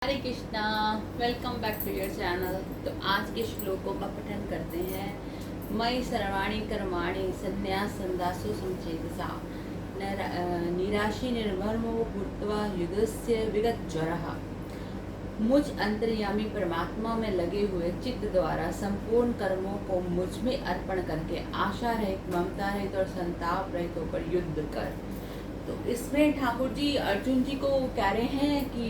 Hare Krishna, welcome back to your channel. तो आज के श्लोकों का पठन करते हैं। मयि सर्वाणि कर्माणि संन्यास संदासो समचेतसा निराशी निर्ममो भूत्वा युधस्य विगत ज्वरः। मुझ अंतर्यामी परमात्मा में लगे हुए चित्त द्वारा संपूर्ण कर्मों को मुझ में अर्पण करके आशा रहित, ममता रहित और संताप रहित होकर युद्ध कर। तो इसमें ठाकुर जी अर्जुन जी को कह रहे हैं कि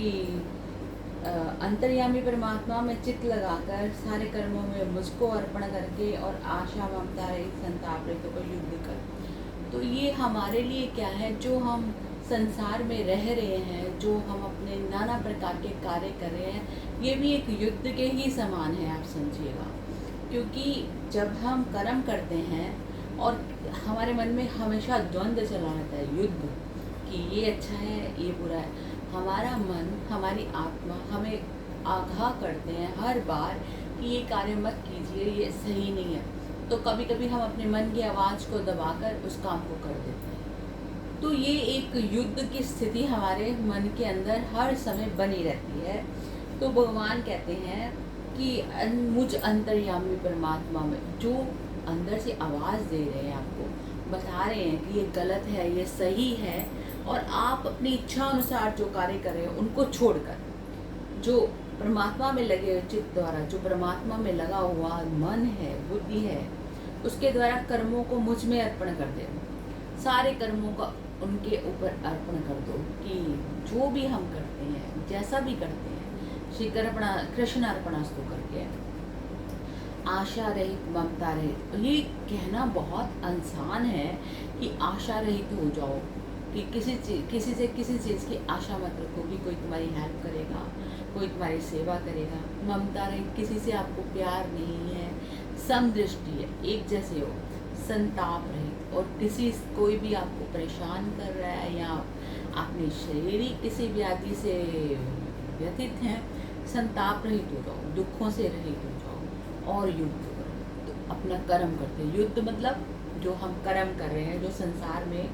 अंतर्यामी परमात्मा में चित्त लगाकर सारे कर्मों में मुझको अर्पण करके और आशा, ममता रहित, संताप रहित होकर युद्ध कर। तो ये हमारे लिए क्या है, जो हम संसार में रह रहे हैं, जो हम अपने नाना प्रकार के कार्य कर रहे हैं, ये भी एक युद्ध के ही समान है, आप समझिएगा। क्योंकि जब हम कर्म करते हैं और हमारे मन में हमेशा द्वंद्व चला रहता है, युद्ध, कि ये अच्छा है, ये बुरा है। हमारा मन, हमारी आत्मा हमें आगाह करते हैं हर बार कि ये कार्य मत कीजिए, ये सही नहीं है। तो कभी कभी हम अपने मन की आवाज़ को दबाकर उस काम को कर देते हैं। तो ये एक युद्ध की स्थिति हमारे मन के अंदर हर समय बनी रहती है। तो भगवान कहते हैं कि मुझ अंतर्यामी परमात्मा में, जो अंदर से आवाज़ दे रहे हैं, आपको बता रहे हैं कि ये गलत है, ये सही है, और आप अपनी इच्छा अनुसार जो कार्य कर रहे हैं उनको छोड़कर, जो परमात्मा में लगे हुए चित्त द्वारा, जो परमात्मा में लगा हुआ मन है, बुद्धि है, उसके द्वारा कर्मों को मुझ में अर्पण कर दे। सारे कर्मों का उनके ऊपर अर्पण कर दो कि जो भी हम करते हैं, जैसा भी करते हैं, श्री कृष्ण अर्पणास्तु करके, आशा रहित, ममता रहित। ये कहना बहुत आसान है कि आशा रहित हो जाओ, कि किसी से किसी चीज़ की आशा मत रखो कि कोई तुम्हारी हेल्प करेगा, कोई तुम्हारी सेवा करेगा। ममता रहित, किसी से आपको प्यार नहीं है, समदृष्टि है, एक जैसे हो। संताप रहित, और कोई भी आपको परेशान कर रहा है या अपने शारीरिक किसी व्याधि से व्यथित हैं, संताप रहित हो जाओ, दुखों से रहित हो जाओ और युद्ध करो। तो अपना कर्म करते हैं। युद्ध मतलब जो हम कर्म कर रहे हैं, जो संसार में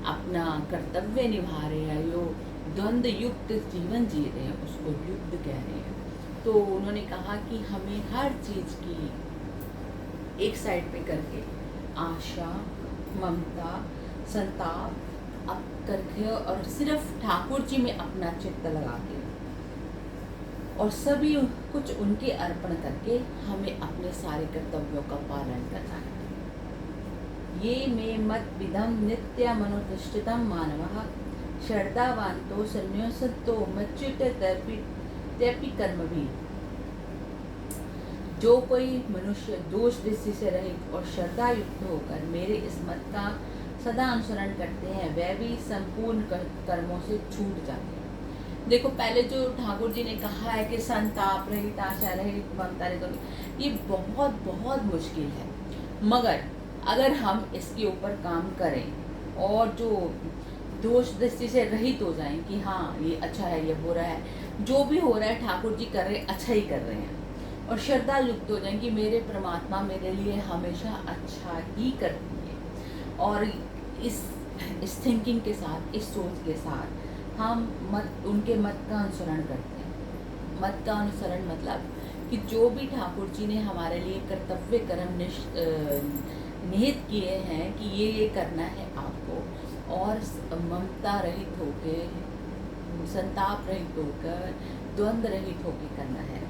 अपना कर्तव्य निभा रहे हैं, जो द्वंद्व युक्त जीवन जी रहे हैं, उसको युद्ध कह रहे हैं। तो उन्होंने कहा कि हमें हर चीज़ की एक साइड पे करके आशा, ममता, संताप अब करके, और सिर्फ ठाकुर जी में अपना चित्त लगा के और सभी कुछ उनके अर्पण करके हमें अपने सारे कर्तव्यों का पालन करना है। ये मे मत विदम नित्यमनुतिष्ठितं मानवः श्रद्धावान्तो संन्यस्तो मच्युत त्यपि कर्मभिः। जो कोई मनुष्य दोष दृष्टि से रहित और श्रद्धा युक्त होकर मेरे इस मत का सदा अनुसरण करते हैं, वह भी संपूर्ण कर्मों से छूट जाते हैं। देखो, पहले जो ठाकुर जी ने कहा है कि संताप रहित, आशा रहित, ममता रहित, ये बहुत बहुत मुश्किल है। मगर अगर हम इसके ऊपर काम करें और जो दोष दृष्टि से रहित हो जाएं कि हाँ, ये अच्छा है, ये बुरा है, जो भी हो रहा है ठाकुर जी कर रहे हैं, अच्छा ही कर रहे हैं, और श्रद्धा युक्त हो जाएं कि मेरे परमात्मा मेरे लिए हमेशा अच्छा ही करती है। और इस थिंकिंग के साथ, इस सोच के साथ हम उनके मत का अनुसरण करते हैं। मत का अनुसरण मतलब कि जो भी ठाकुर जी ने हमारे लिए कर्तव्य कर्म निहित किए हैं कि ये करना है आपको, और ममता रहित होकर, संताप रहित होकर, द्वंद्व रहित होकर करना है,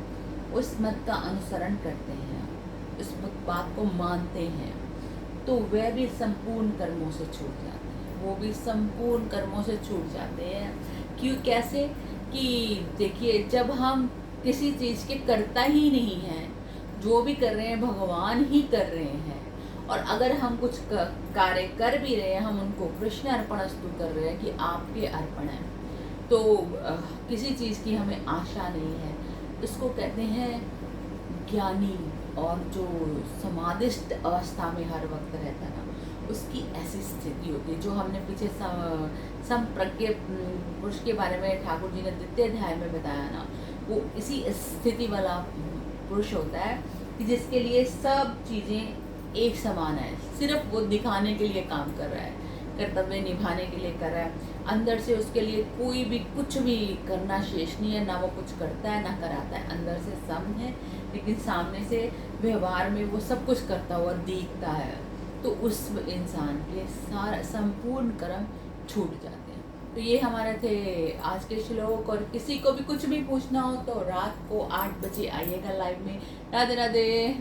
उस मत का अनुसरण करते हैं, उस बात को मानते हैं, तो वह भी संपूर्ण कर्मों से छूट जाते हैं। वो भी संपूर्ण कर्मों से छूट जाते हैं। क्यों, कैसे? कि देखिए, जब हम किसी चीज़ के करता ही नहीं है, जो भी कर रहे हैं भगवान ही कर रहे हैं, और अगर हम कुछ कार्य कर भी रहे हैं, हम उनको कृष्ण अर्पणस्तु कर रहे हैं कि आपके अर्पण है, तो किसी चीज़ की हमें आशा नहीं है। इसको कहते हैं ज्ञानी, और जो समाधिस्थ अवस्था में हर वक्त रहता है ना, उसकी ऐसी स्थिति होती है। जो हमने पीछे संप्रज्ञ पुरुष के बारे में ठाकुर जी ने द्वितीय अध्याय में बताया ना, वो इसी स्थिति वाला पुरुष होता है कि जिसके लिए सब चीज़ें एक समान है, सिर्फ वो दिखाने के लिए काम कर रहा है कर्तव्य निभाने के लिए कर रहा है, अंदर से उसके लिए कोई भी कुछ भी करना शेष नहीं है, ना वो कुछ करता है ना कराता है, अंदर से सम है, लेकिन सामने से व्यवहार में वो सब कुछ करता हुआ दिखता है, तो उस इंसान के सारा संपूर्ण कर्म छूट जाते हैं। तो ये हमारे थे आज के श्लोक। और किसी को भी कुछ भी पूछना हो तो रात को 8 बजे आइएगा लाइव में। राधे राधे।